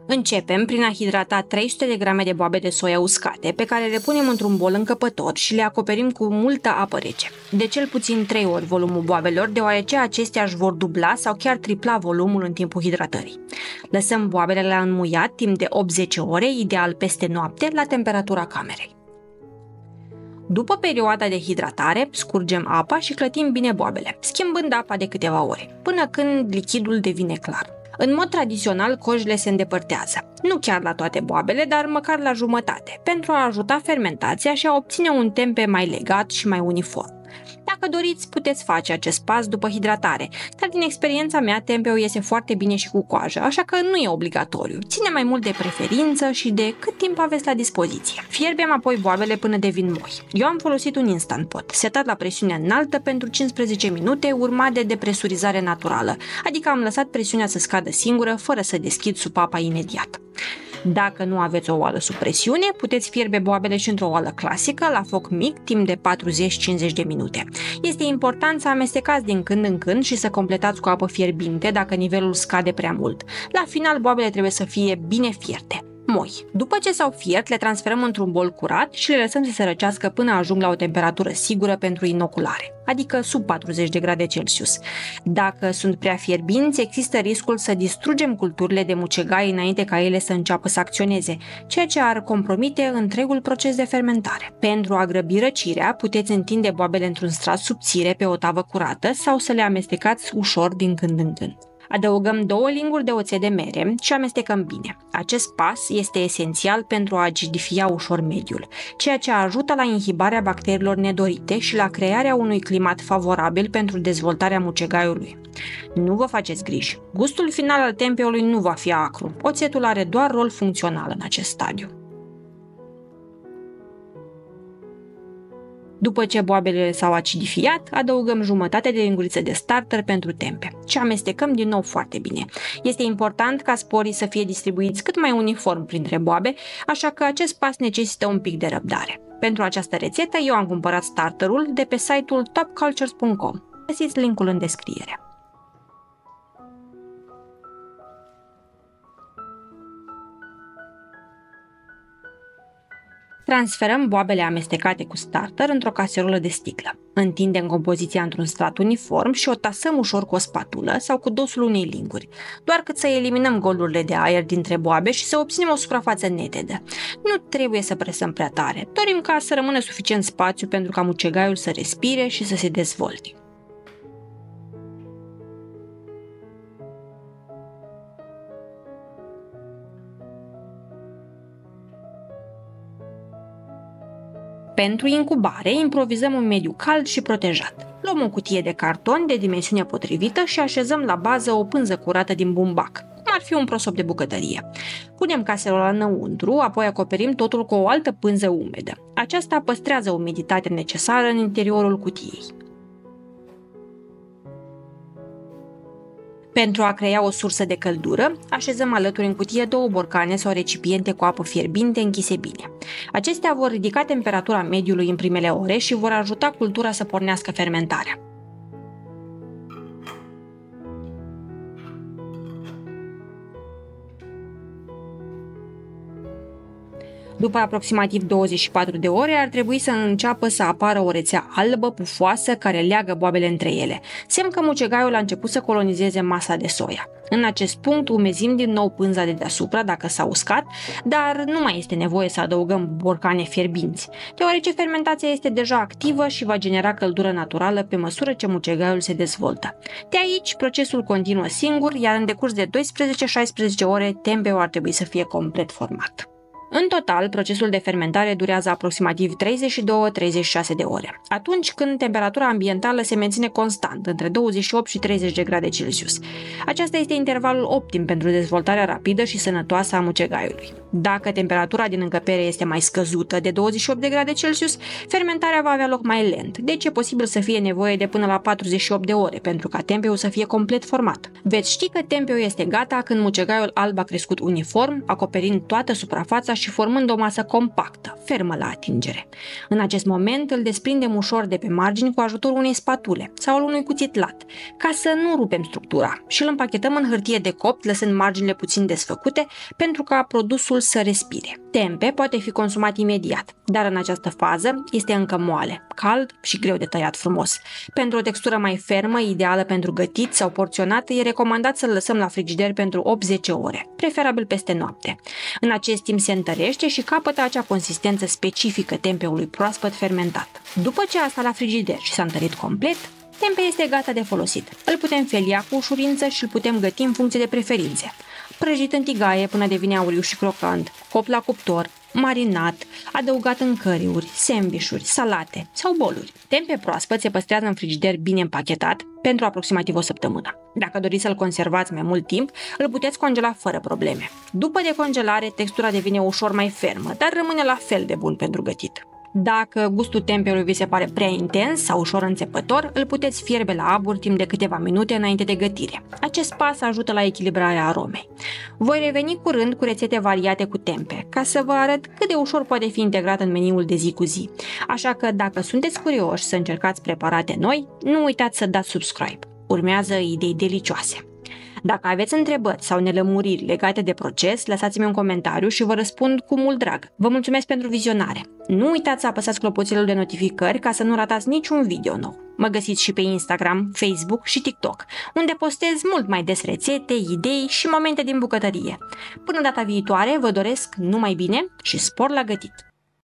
Începem prin a hidrata 300 de grame de boabe de soia uscate, pe care le punem într-un bol încăpător și le acoperim cu multă apă rece. De cel puțin 3 ori volumul boabelor, deoarece acestea își vor dubla sau chiar tripla volumul în timpul hidratării. Lăsăm boabele la înmuiat timp de 8-10 ore, ideal peste noapte, la temperatura camerei. După perioada de hidratare, scurgem apa și clătim bine boabele, schimbând apa de câteva ore, până când lichidul devine clar. În mod tradițional, cojile se îndepărtează, nu chiar la toate boabele, dar măcar la jumătate, pentru a ajuta fermentația și a obține un tempe mai legat și mai uniform. Dacă doriți, puteți face acest pas după hidratare, dar din experiența mea, tempeul iese foarte bine și cu coajă, așa că nu e obligatoriu. Ține mai mult de preferință și de cât timp aveți la dispoziție. Fierbem apoi boabele până devin moi. Eu am folosit un Instant Pot, setat la presiune înaltă pentru 15 minute, urmat de depresurizare naturală, adică am lăsat presiunea să scadă singură, fără să deschid supapa imediat. Dacă nu aveți o oală sub presiune, puteți fierbe boabele și într-o oală clasică, la foc mic, timp de 40-50 de minute. Este important să amestecați din când în când și să completați cu apă fierbinte dacă nivelul scade prea mult. La final, boabele trebuie să fie bine fierte. Moi. După ce s-au fiert, le transferăm într-un bol curat și le lăsăm să se răcească până ajung la o temperatură sigură pentru inoculare, adică sub 40 de grade Celsius. Dacă sunt prea fierbinți, există riscul să distrugem culturile de mucegai înainte ca ele să înceapă să acționeze, ceea ce ar compromite întregul proces de fermentare. Pentru a grăbi răcirea, puteți întinde boabele într-un strat subțire pe o tavă curată sau să le amestecați ușor din când în când. Adăugăm 2 linguri de oțet de mere și amestecăm bine. Acest pas este esențial pentru a acidifia ușor mediul, ceea ce ajută la inhibarea bacteriilor nedorite și la crearea unui climat favorabil pentru dezvoltarea mucegaiului. Nu vă faceți griji. Gustul final al tempeului nu va fi acru. Oțetul are doar rol funcțional în acest stadiu. După ce boabele s-au acidifiat, adăugăm jumătate de linguriță de starter pentru tempe și amestecăm din nou foarte bine. Este important ca sporii să fie distribuiți cât mai uniform printre boabe, așa că acest pas necesită un pic de răbdare. Pentru această rețetă eu am cumpărat starterul de pe site-ul topcultures.com. Găsiți linkul în descriere. Transferăm boabele amestecate cu starter într-o caserolă de sticlă. Întindem compoziția într-un strat uniform și o tasăm ușor cu o spatulă sau cu dosul unei linguri, doar cât să eliminăm golurile de aer dintre boabe și să obținem o suprafață netedă. Nu trebuie să presăm prea tare, dorim ca să rămână suficient spațiu pentru ca mucegaiul să respire și să se dezvolte. Pentru incubare, improvizăm un mediu cald și protejat. Luăm o cutie de carton de dimensiune potrivită și așezăm la bază o pânză curată din bumbac, cum ar fi un prosop de bucătărie. Punem caserola înăuntru, apoi acoperim totul cu o altă pânză umedă. Aceasta păstrează umiditatea necesară în interiorul cutiei. Pentru a crea o sursă de căldură, așezăm alături în cutie 2 borcane sau recipiente cu apă fierbinte închise bine. Acestea vor ridica temperatura mediului în primele ore și vor ajuta cultura să pornească fermentarea. După aproximativ 24 de ore ar trebui să înceapă să apară o rețea albă, pufoasă, care leagă boabele între ele, semn că mucegaiul a început să colonizeze masa de soia. În acest punct umezim din nou pânza de deasupra dacă s-a uscat, dar nu mai este nevoie să adăugăm borcane fierbinți, deoarece fermentația este deja activă și va genera căldură naturală pe măsură ce mucegaiul se dezvoltă. De aici, procesul continuă singur, iar în decurs de 12-16 ore, tempeul ar trebui să fie complet format. În total, procesul de fermentare durează aproximativ 32-36 de ore, atunci când temperatura ambientală se menține constant, între 28 și 30 de grade Celsius. Aceasta este intervalul optim pentru dezvoltarea rapidă și sănătoasă a mucegaiului. Dacă temperatura din încăpere este mai scăzută de 28 de grade Celsius, fermentarea va avea loc mai lent, deci e posibil să fie nevoie de până la 48 de ore pentru ca tempeul să fie complet format. Veți ști că tempeul este gata când mucegaiul alb a crescut uniform, acoperind toată suprafața și și formând o masă compactă, fermă la atingere. În acest moment îl desprindem ușor de pe margini cu ajutorul unei spatule sau al unui cuțit lat, ca să nu rupem structura, și îl împachetăm în hârtie de copt, lăsând marginile puțin desfăcute pentru ca produsul să respire. Tempe poate fi consumat imediat, dar în această fază este încă moale, cald și greu de tăiat frumos. Pentru o textură mai fermă, ideală pentru gătit sau porționat, e recomandat să-l lăsăm la frigider pentru 8-10 ore, preferabil peste noapte. În acest timp se întărește și capătă acea consistență specifică tempeului proaspăt fermentat. După ce a stat la frigider și s-a întărit complet, tempe este gata de folosit. Îl putem felia cu ușurință și îl putem găti în funcție de preferințe. Prăjit în tigaie până devine auriu și crocant, copt la cuptor, marinat, adăugat în curry-uri, sandvișuri, salate sau boluri. Tempe proaspăt se păstrează în frigider bine împachetat pentru aproximativ o săptămână. Dacă doriți să-l conservați mai mult timp, îl puteți congela fără probleme. După decongelare, textura devine ușor mai fermă, dar rămâne la fel de bun pentru gătit. Dacă gustul tempelui vi se pare prea intens sau ușor înțepător, îl puteți fierbe la abur timp de câteva minute înainte de gătire. Acest pas ajută la echilibrarea aromei. Voi reveni curând cu rețete variate cu tempe, ca să vă arăt cât de ușor poate fi integrat în meniul de zi cu zi. Așa că dacă sunteți curioși să încercați preparate noi, nu uitați să dați subscribe. Urmează idei delicioase. Dacă aveți întrebări sau nelămuriri legate de proces, lăsați-mi un comentariu și vă răspund cu mult drag. Vă mulțumesc pentru vizionare! Nu uitați să apăsați clopoțelul de notificări ca să nu ratați niciun video nou. Mă găsiți și pe Instagram, Facebook și TikTok, unde postez mult mai des rețete, idei și momente din bucătărie. Până data viitoare, vă doresc numai bine și spor la gătit!